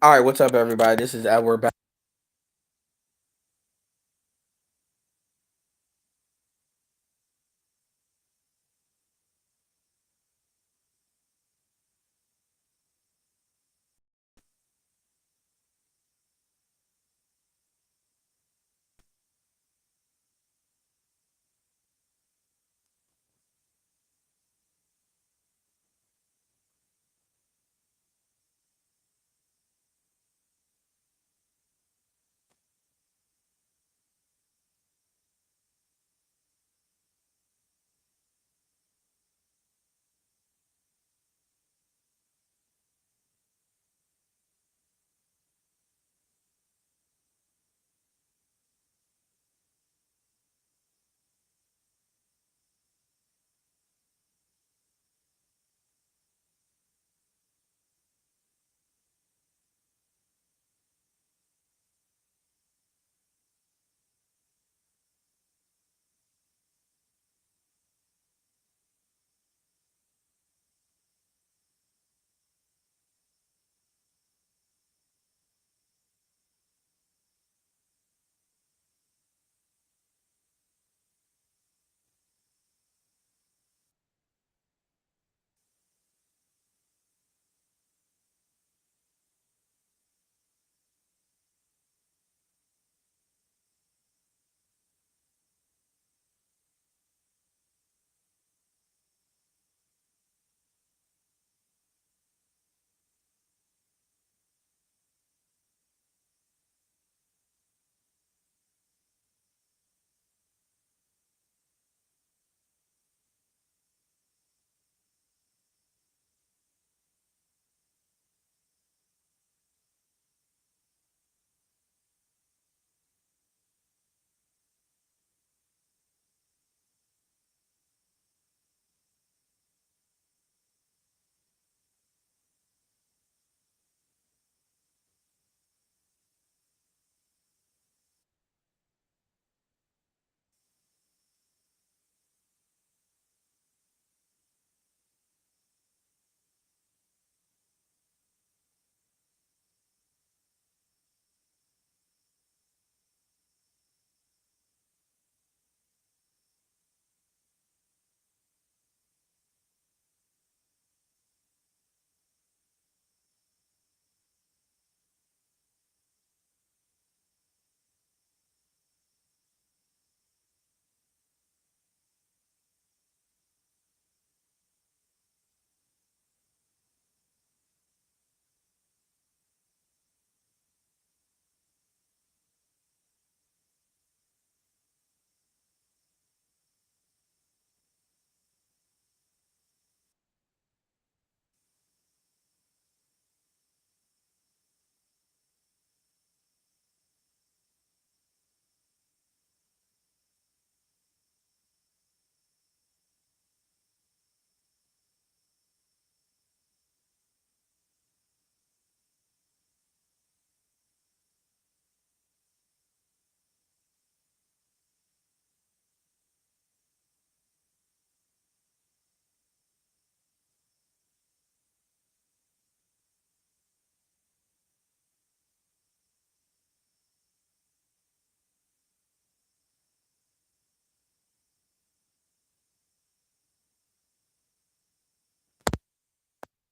All right, what's up, everybody? This is Edward back.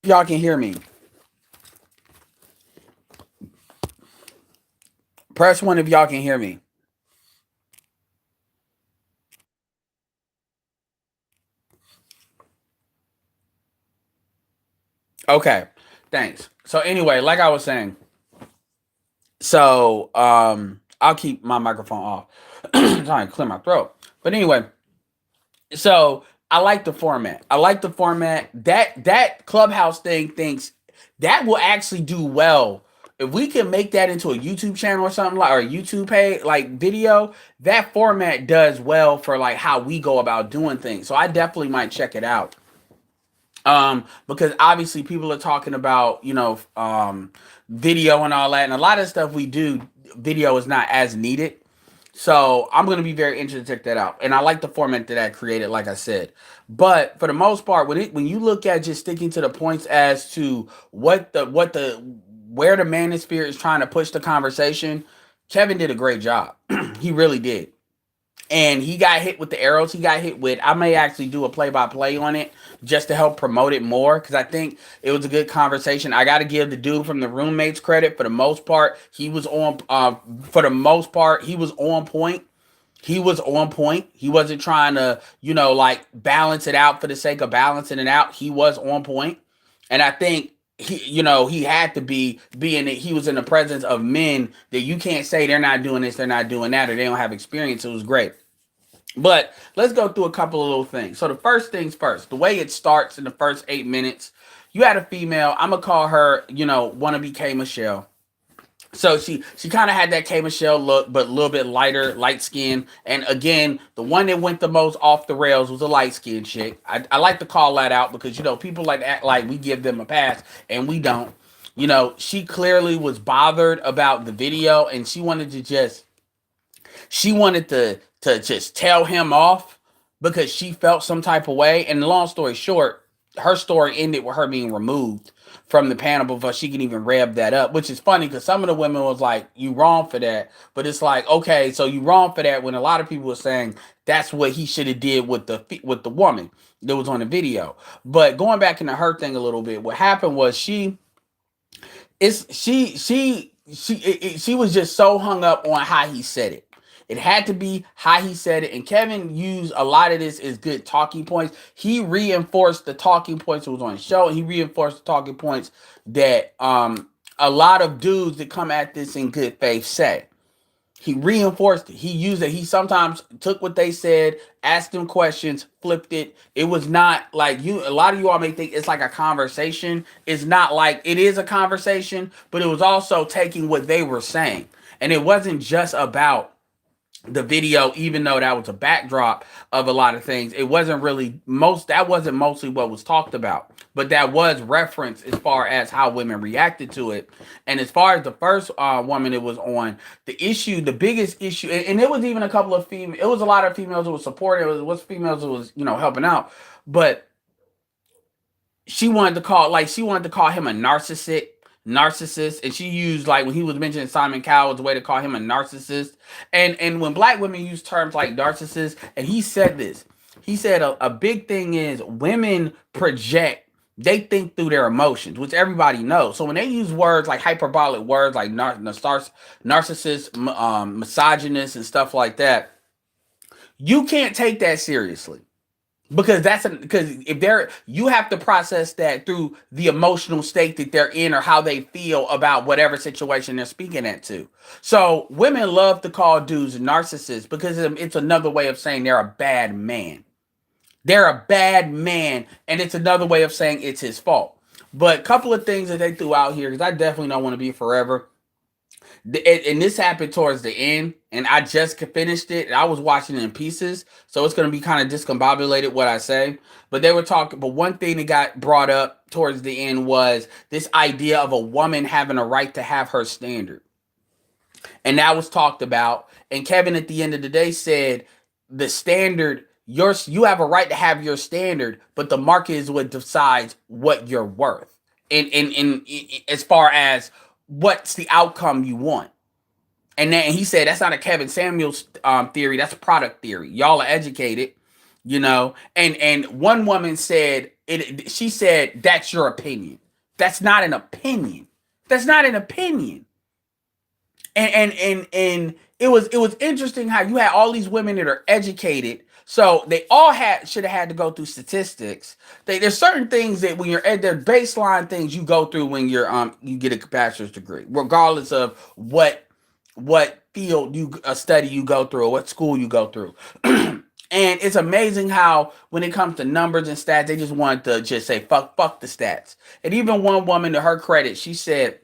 If y'all can hear me, press one if y'all can hear me. Okay, thanks. So anyway, like I was saying, I'll keep my microphone off. Trying to clear my throat. But anyway, so I like the format. I like the format. That clubhouse thing thinks that will actually do well. If we can make that into a YouTube channel or something like or a YouTube page like video, that format does well for like how we go about doing things. So I definitely might check it out. Because obviously people are talking about, video and all that, and a lot of stuff we do, video is not as needed. So I'm gonna be very interested to check that out, and I like the format that I created, like I said. But for the most part, when you look at just sticking to the points as to where the manosphere is trying to push the conversation, Kevin did a great job. He really did. And he got hit with the arrows he got hit with. I may actually do a play-by-play on it just to help promote it more, because I think it was a good conversation. I got to give the dude from the roommates credit. For the most part, he was on. For the most part, he was on point. He was on point. He wasn't trying to, like balance it out for the sake of balancing it out. He was on point. And I think he had to be being that he was in the presence of men that you can't say they're not doing this, they're not doing that, or they don't have experience. It was great. But let's go through a couple of little things. So the first things first, the way it starts in the first 8 minutes, you had a female. I'm gonna call her, wannabe K Michelle. So she kind of had that K Michelle look, but a little bit lighter, light skin. And again, the one that went the most off the rails was a light skinned chick. I like to call that out because people like act like we give them a pass and we don't. She clearly was bothered about the video and she wanted to just tell him off because she felt some type of way. And long story short, her story ended with her being removed from the panel before she can even rev that up, which is funny because some of the women was like, you wrong for that. But it's like, okay, so you wrong for that when a lot of people were saying that's what he should have did with the woman that was on the video. But going back into her thing a little bit, what happened was she was just so hung up on how he said it. It had to be how he said it. And Kevin used a lot of this as good talking points. He reinforced the talking points that was on the show. And he reinforced the talking points that a lot of dudes that come at this in good faith say. He reinforced it. He used it. He sometimes took what they said, asked them questions, flipped it. It was not like a lot of you all may think it's like a conversation. It's not like it is a conversation, but it was also taking what they were saying. And it wasn't just about the video, even though that was a backdrop of a lot of things. It wasn't really that wasn't mostly what was talked about, but that was referenced as far as how women reacted to it. And as far as the first woman it was on, the biggest issue, and it was even a couple of females, it was a lot of females that was supporting, it was females that was, helping out, but she wanted to call him a narcissist, and she used, like, when he was mentioning Simon Cowell, a way to call him a narcissist. And when black women use terms like narcissist, and he said a big thing is women project, they think through their emotions, which everybody knows. So when they use words like hyperbolic words like narcissist, misogynist, and stuff like that, you can't take that seriously. Because you have to process that through the emotional state that they're in or how they feel about whatever situation they're speaking at to. So women love to call dudes narcissists because it's another way of saying they're a bad man. They're a bad man, and it's another way of saying it's his fault. But a couple of things that they threw out here, because I definitely don't want to be forever. And this happened towards the end, and I just finished it, and I was watching it in pieces, so it's going to be kind of discombobulated what I say. But they were talking, but one thing that got brought up towards the end was this idea of a woman having a right to have her standard. And that was talked about, and Kevin at the end of the day said, the standard, you have a right to have your standard, but the market is what decides what you're worth. And as far as what's the outcome you want. And then he said that's not a Kevin Samuels theory, that's a product theory. Y'all are educated, And one woman said she said that's your opinion. That's not an opinion. That's not an opinion. And it was interesting how you had all these women that are educated. So they all should have had to go through statistics. There's certain things that when you're at their baseline things you go through when you get a bachelor's degree, regardless of what field study you go through or what school you go through. And it's amazing how when it comes to numbers and stats, they just want to just say fuck the stats. And even one woman, to her credit, she said,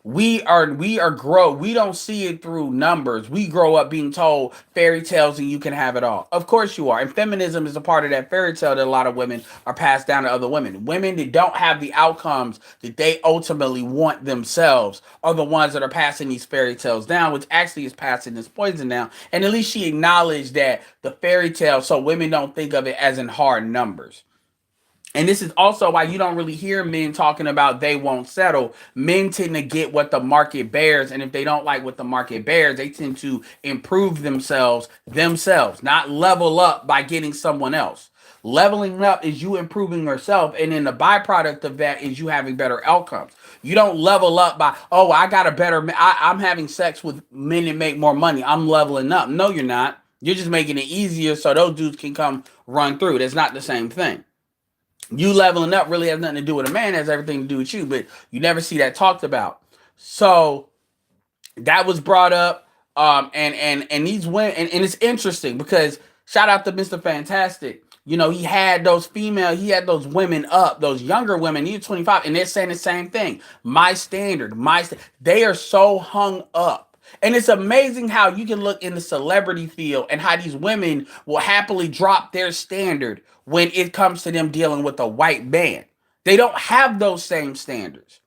we don't see it through numbers. We grow up being told fairy tales and you can have it all. Of course you are. And feminism is a part of that fairy tale that a lot of women are passed down to other women. Women that don't have the outcomes that they ultimately want themselves are the ones that are passing these fairy tales down, which actually is passing this poison down. And at least she acknowledged that the fairy tale, so women don't think of it as in hard numbers. And this is also why you don't really hear men talking about they won't settle. Men tend to get what the market bears, and if they don't like what the market bears, they tend to improve themselves, not level up by getting someone else. Leveling up is you improving yourself, and then the byproduct of that is you having better outcomes. You don't level up by, oh, I got a better, I'm having sex with men that make more money. I'm leveling up. No, you're not. You're just making it easier so those dudes can come run through. That's not the same thing. You leveling up really has nothing to do with a man, it has everything to do with you, but you never see that talked about. So that was brought up. And these women, and it's interesting because shout out to Mr. Fantastic. You know, he had those women up, those younger women, you're 25, and they're saying the same thing. My standard, they are so hung up. And it's amazing how you can look in the celebrity field and how these women will happily drop their standard when it comes to them dealing with a white man. They don't have those same standards.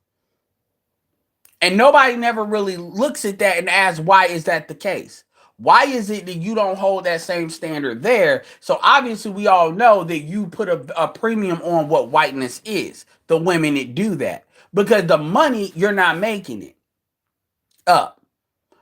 And nobody never really looks at that and asks, why is that the case? Why is it that you don't hold that same standard there? So obviously we all know that you put a premium on what whiteness is, the women that do that. Because the money, you're not making it up.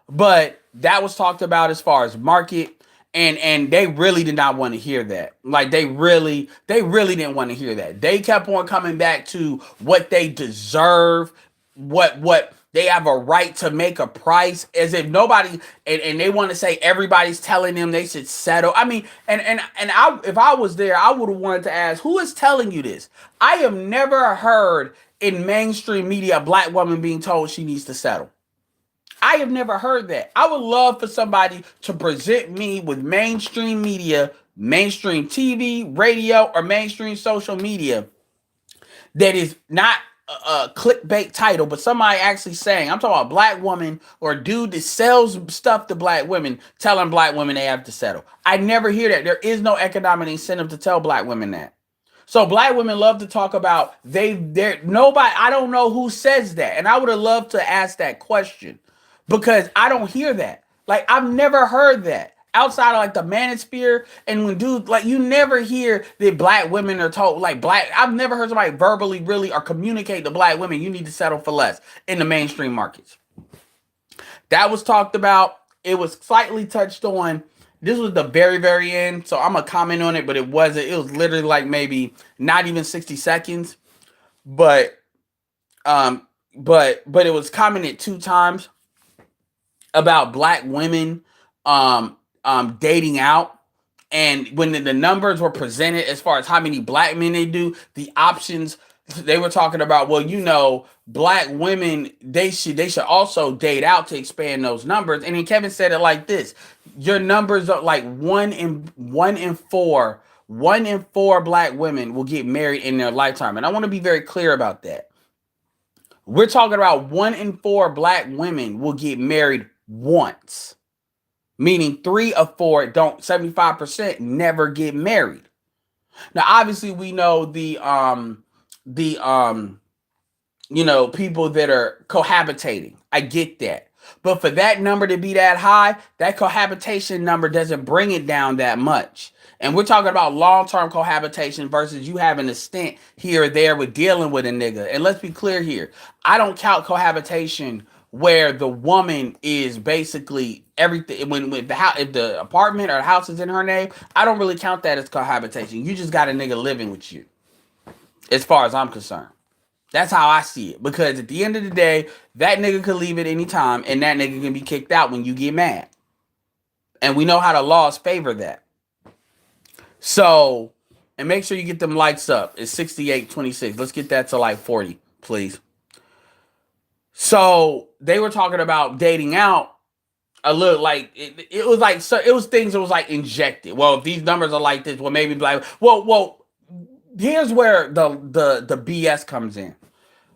But that was talked about as far as market. And they really did not want to hear that. Like they really didn't want to hear that. They kept on coming back to what they deserve, what they have a right to make a price, as if nobody, and they want to say everybody's telling them they should settle. I mean, and I, if I was there, I would have wanted to ask, who is telling you this? I have never heard in mainstream media a black woman being told she needs to settle. I have never heard that. I would love for somebody to present me with mainstream media, mainstream TV, radio, or mainstream social media that is not a clickbait title, but somebody actually saying, I'm talking about a black woman or a dude that sells stuff to black women, telling black women they have to settle. I never hear that. There is no economic incentive to tell black women that. So black women love to talk about they're nobody. I don't know who says that, and I would have loved to ask that question because I don't hear that. Like I've never heard that outside of like the manosphere, and when dudes like you never hear that black women are told like black. I've never heard somebody verbally really or communicate to black women you need to settle for less in the mainstream markets. That was talked about. It was slightly touched on. This was the very, very end, so I'm gonna comment on it, but it wasn't. It was literally like maybe not even 60 seconds, but but it was commented 2 times about black women dating out. And when the numbers were presented as far as how many black men they do, the options they were talking about, well, you know, black women, they should also date out to expand those numbers. And then Kevin said it like this: your numbers are like one in four black women will get married in their lifetime. And I want to be very clear about that. We're talking about 1 in 4 black women will get married once, meaning 3 of 4 don't, 75% never get married. Now, obviously, we know the you know, people that are cohabitating. I get that. But for that number to be that high, that cohabitation number doesn't bring it down that much. And we're talking about long-term cohabitation versus you having a stint here or there with dealing with a nigga. And let's be clear here. I don't count cohabitation where the woman is basically everything. When the house, if the apartment or the house is in her name, I don't really count that as cohabitation. You just got a nigga living with you, as far as I'm concerned. That's how I see it. Because at the end of the day, that nigga could leave at any time, and that nigga can be kicked out when you get mad. And we know how the laws favor that. So, and make sure you get them likes up. It's 68-26. Let's get that to like 40, please. So they were talking about dating out a little, like it was like, so it was things that was like injected. Well, if these numbers are like this, well, maybe like, well, here's where the BS comes in.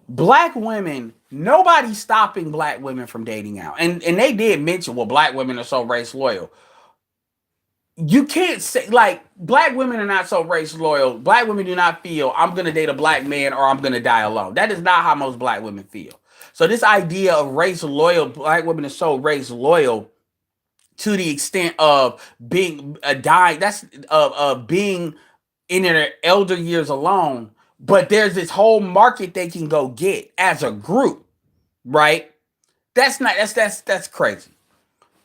Black women, nobody's stopping black women from dating out. And they did mention, well, black women are so race loyal. You can't say, like, black women are not so race loyal. Black women do not feel, I'm going to date a black man or I'm going to die alone. That is not how most black women feel. So this idea of race loyal, black women are so race loyal to the extent of being a dying, that's of being in their elder years alone. but there's this whole market they can go get as a group, right? That's crazy.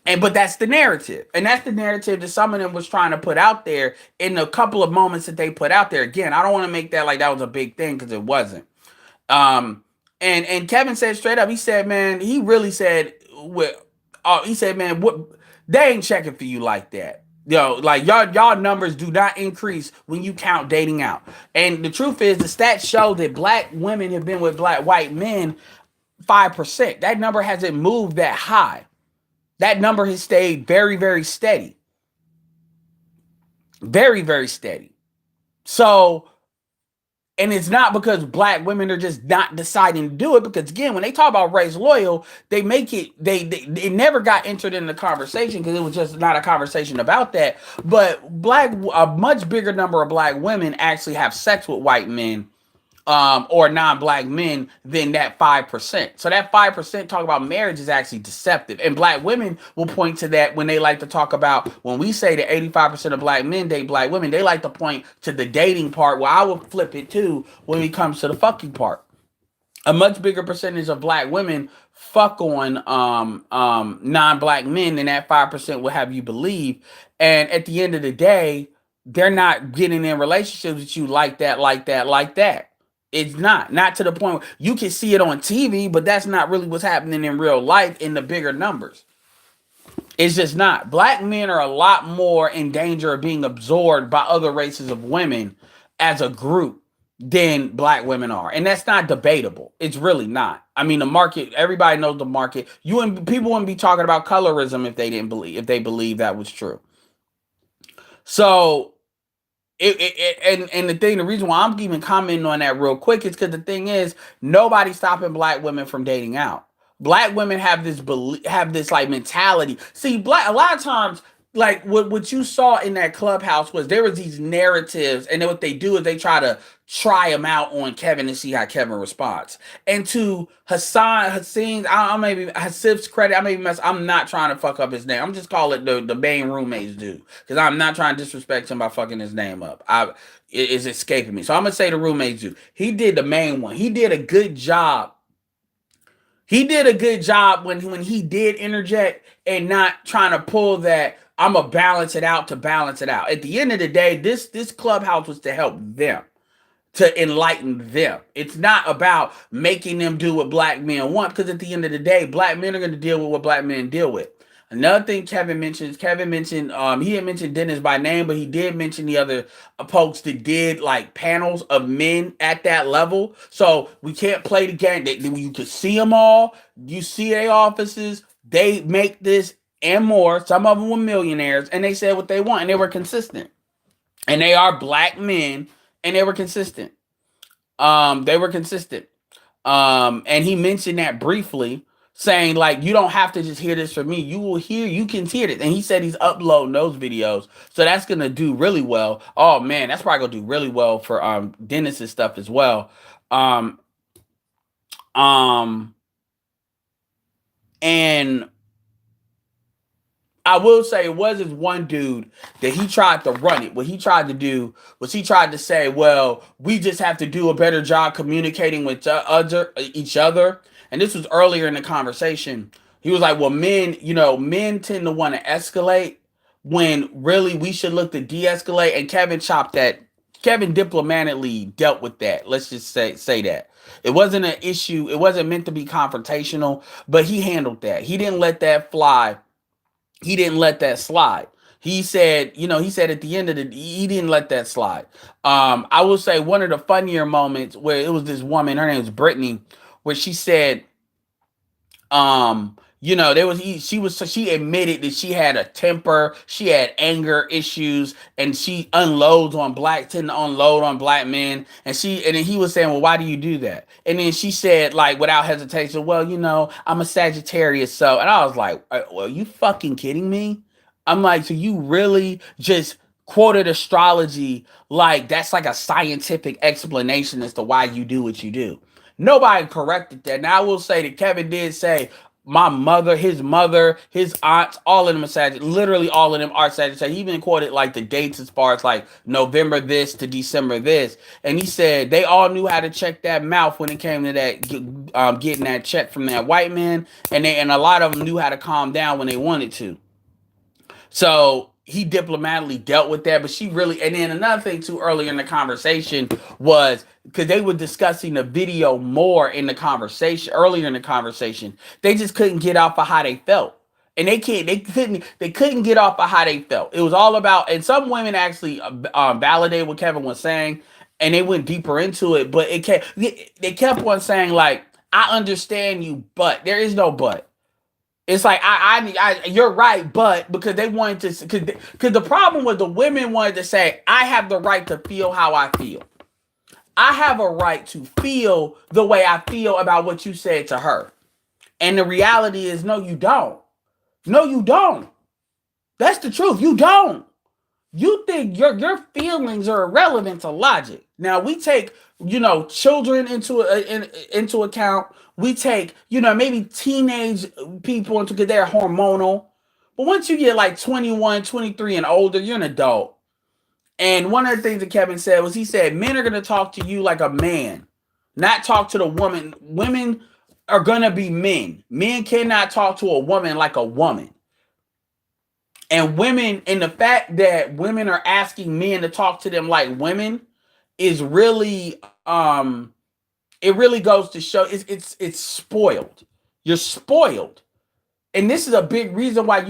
And but that's the narrative. And that's the narrative that some of them was trying to put out there in a couple of moments that they put out there. Again, I don't want to make that like that was a big thing because it wasn't. Um and Kevin said straight up, he said, man, he really said he said, man, what they ain't checking for you like that. Yo, like y'all numbers do not increase when you count dating out. And the truth is the stats show that black women have been with black white men 5%. That number hasn't moved that high. That number has stayed very, very steady. Very, very steady. So, and it's not because black women are just not deciding to do it. Because again, when they talk about race loyal, they make it, it never got entered in the conversation because it was just not a conversation about that. But a much bigger number of black women actually have sex with white men or non-black men than that 5%. So that 5% talk about marriage is actually deceptive. And black women will point to that when they like to talk about, when we say that 85% of black men date black women, they like to point to the dating part, where I would flip it too when it comes to the fucking part. A much bigger percentage of black women fuck on non-black men than that 5% will have you believe. And at the end of the day, they're not getting in relationships with you like that, like that, like that. It's not to the point where you can see it on TV, but that's not really what's happening in real life in the bigger numbers. It's just not. Black men are a lot more in danger of being absorbed by other races of women as a group than black women are. And that's not debatable. It's really not. I mean, the market, everybody knows the market. People wouldn't be talking about colorism if they believe that was true. So the reason why I'm even commenting on that real quick is because the thing is, nobody's stopping black women from dating out. Black women have this like mentality. See, a lot of times, like what you saw in that clubhouse was there was these narratives, and then what they do is they try them out on Kevin to see how Kevin responds. And to Hassan's, Hasif's credit, I'm not trying to fuck up his name. I'm just call it the main roommates dude, because I'm not trying to disrespect him by fucking his name up. It's escaping me. So I'm gonna say the roommates dude. He did the main one. He did a good job. He did a good job when he did interject and not trying to pull that I'm gonna balance it out to balance it out. At the end of the day, this clubhouse was to help them, to enlighten them. It's not about making them do what black men want, because at the end of the day, black men are going to deal with what black men deal with. Another thing Kevin mentioned, he didn't mention Dennis by name, but he did mention the other folks that did like panels of men at that level. So we can't play the game. You can see them all. You see their offices. They make this and more. Some of them were millionaires, and they said what they want, and they were consistent. And they are black men, and they were consistent. And he mentioned that briefly, saying like, you don't have to just hear this from me. You can hear it. And he said he's uploading those videos. So that's gonna do really well. Oh man, that's probably gonna do really well for Dennis's stuff as well. And I will say it was this one dude that he tried to run it. What he tried to do was he tried to say, well, we just have to do a better job communicating with each other. And this was earlier in the conversation. He was like, well, men tend to want to escalate when really we should look to de-escalate. And Kevin diplomatically dealt with that. Let's just say that. It wasn't an issue. It wasn't meant to be confrontational, but he handled that. He didn't let that fly. He didn't let that slide. He said at the end of he didn't let that slide. I will say one of the funnier moments where it was this woman, her name was Brittany, where she said, she admitted that she had a temper, she had anger issues, and she tend to unload on black men. And then he was saying, well, why do you do that? And then she said, like, without hesitation, well, I'm a Sagittarius. So, and I was like, well, you fucking kidding me? I'm like, so you really just quoted astrology like that's like a scientific explanation as to why you do what you do. Nobody corrected that. Now I will say that Kevin did say, my mother, his aunts, all of them are Sagittarius. Literally all of them are Sagittarius. He even quoted like the dates as far as like November this to December this. And he said they all knew how to check that mouth when it came to that getting that check from that white man. And a lot of them knew how to calm down when they wanted to. So he diplomatically dealt with that, but she really, and then another thing too earlier in the conversation was because they were discussing the video more in the conversation earlier in the conversation. They just couldn't get off of how they felt. And they couldn't get off of how they felt. It was all about, and some women actually validated what Kevin was saying, and they went deeper into it. But they kept on saying like, "I understand you, but there is no but." It's like you're right, but because they wanted to, because the problem was the women wanted to say, I have the right to feel how I feel. I have a right to feel the way I feel about what you said to her. And the reality is, no, you don't. No, you don't. That's the truth. You don't. You think your feelings are irrelevant to logic. Now we take children into account. We take maybe teenage people into because they're hormonal. But once you get like 21, 23 and older, you're an adult. And one of the things that Kevin said was he said men are gonna talk to you like a man, not talk to the woman. Women are gonna be men. Men cannot talk to a woman like a woman. And women, and the fact that women are asking men to talk to them like women is really it really goes to show it's spoiled. You're spoiled. And this is a big reason why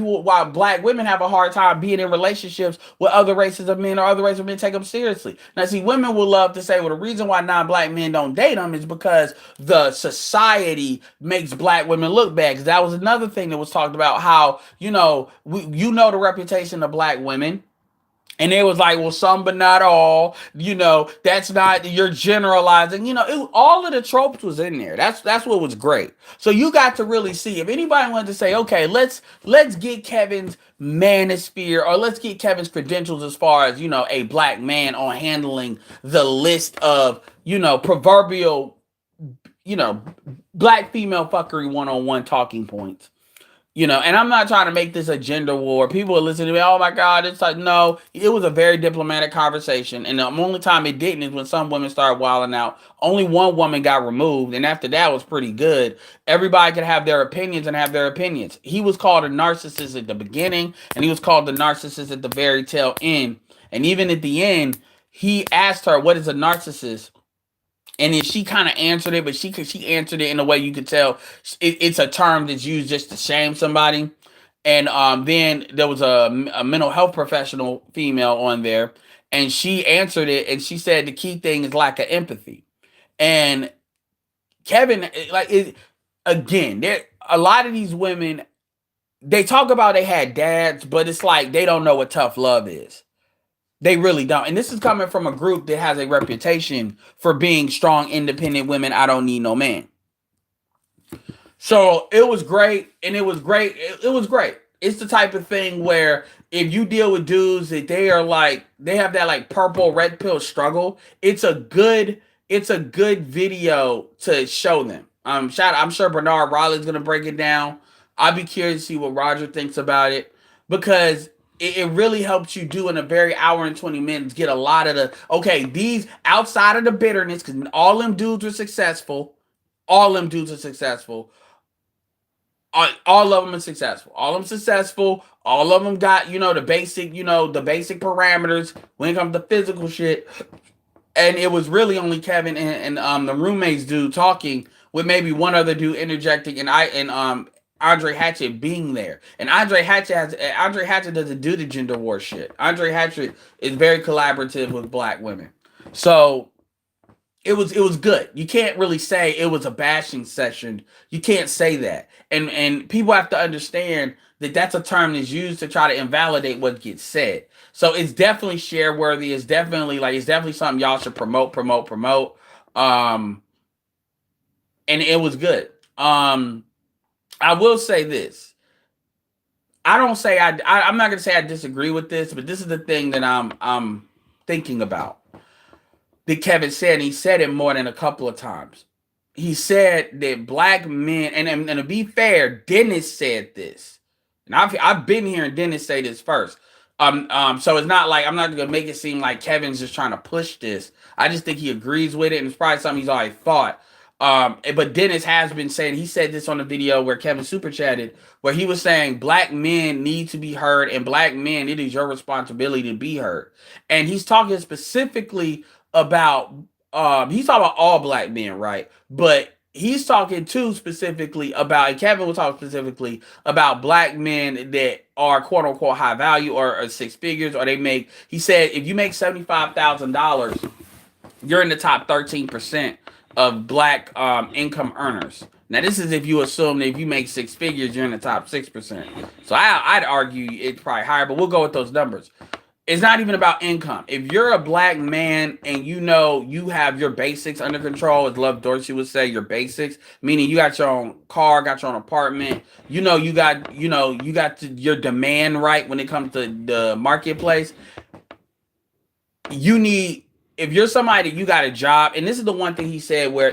black women have a hard time being in relationships with other races of men or other races of men take them seriously. Now, see, women will love to say, well, the reason why non-black men don't date them is because the society makes black women look bad. Because that was another thing that was talked about, how, the reputation of black women. And it was like, well, some but not all. That's not, you're generalizing. All of the tropes was in there. That's what was great. So you got to really see if anybody wanted to say, okay, let's get Kevin's manosphere, or let's get Kevin's credentials as far as a black man on handling the list of proverbial black female fuckery 101 talking points. And I'm not trying to make this a gender war. People are listening to me, oh my God, it's like, no, it was a very diplomatic conversation. And the only time it didn't is when some women started wilding out. Only one woman got removed, and after that was pretty good. Everybody could have their opinions and have their opinions. He was called a narcissist at the beginning, and he was called the narcissist at the very tail end. And even at the end, he asked her, what is a narcissist? And then she kind of answered it, but she answered it in a way you could tell it's a term that's used just to shame somebody. And then there was a mental health professional female on there, and she answered it, and she said the key thing is lack of empathy. And Kevin, again, there a lot of these women, they talk about they had dads, but it's like they don't know what tough love is. They really don't. And this is coming from a group that has a reputation for being strong, independent women. I don't need no man. So it was great. And it was great. It was great. It's the type of thing where if you deal with dudes that they have that like purple, red pill struggle, it's a good video to show them. I'm sure Bernard Riley's going to break it down. I'll be curious to see what Roger thinks about it, because it really helps you do in a very hour and 20 minutes get a lot of these outside of the bitterness, because all them dudes are successful. All of them are successful. All of them successful. All of them got, the basic parameters when it comes to physical shit. And it was really only Kevin and the roommates dude talking, with maybe one other dude interjecting, and Andre Hatchett being there. And Andre Hatchett doesn't do the gender war shit. Andre Hatchett is very collaborative with black women. So it was good. You can't really say it was a bashing session. You can't say that. And people have to understand that that's a term that's used to try to invalidate what gets said. So it's definitely share worthy. It's definitely something y'all should promote. And it was good. I will say this. I'm not gonna say I disagree with this, but this is the thing that I'm thinking about. That Kevin said, and he said it more than a couple of times. he said that black men, and to be fair, Dennis said this, and I've been hearing Dennis say this first. So it's not like I'm not gonna make it seem like Kevin's just trying to push this. I just think he agrees with it, and it's probably something he's already thought. But Dennis has been saying, he said this on the video where Kevin super chatted, where he was saying black men need to be heard, and black men, it is your responsibility to be heard. And he's talking specifically about he's talking about all black men, right? But he's talking too specifically about, and Kevin will talk specifically about black men that are quote unquote high value or six figures, or they make, he said, if you make $75,000, you're in the top 13% of black income earners. Now, this is if you assume that if you make six figures, you're in the top 6%. So I'd argue it's probably higher, but we'll go with those numbers. It's not even about income. If you're a black man and you know you have your basics under control, as Love Dorsey would say, your basics, meaning you got your own car, got your own apartment, you got your demand right when it comes to the marketplace. You need, if you're somebody, you got a job, and this is the one thing he said where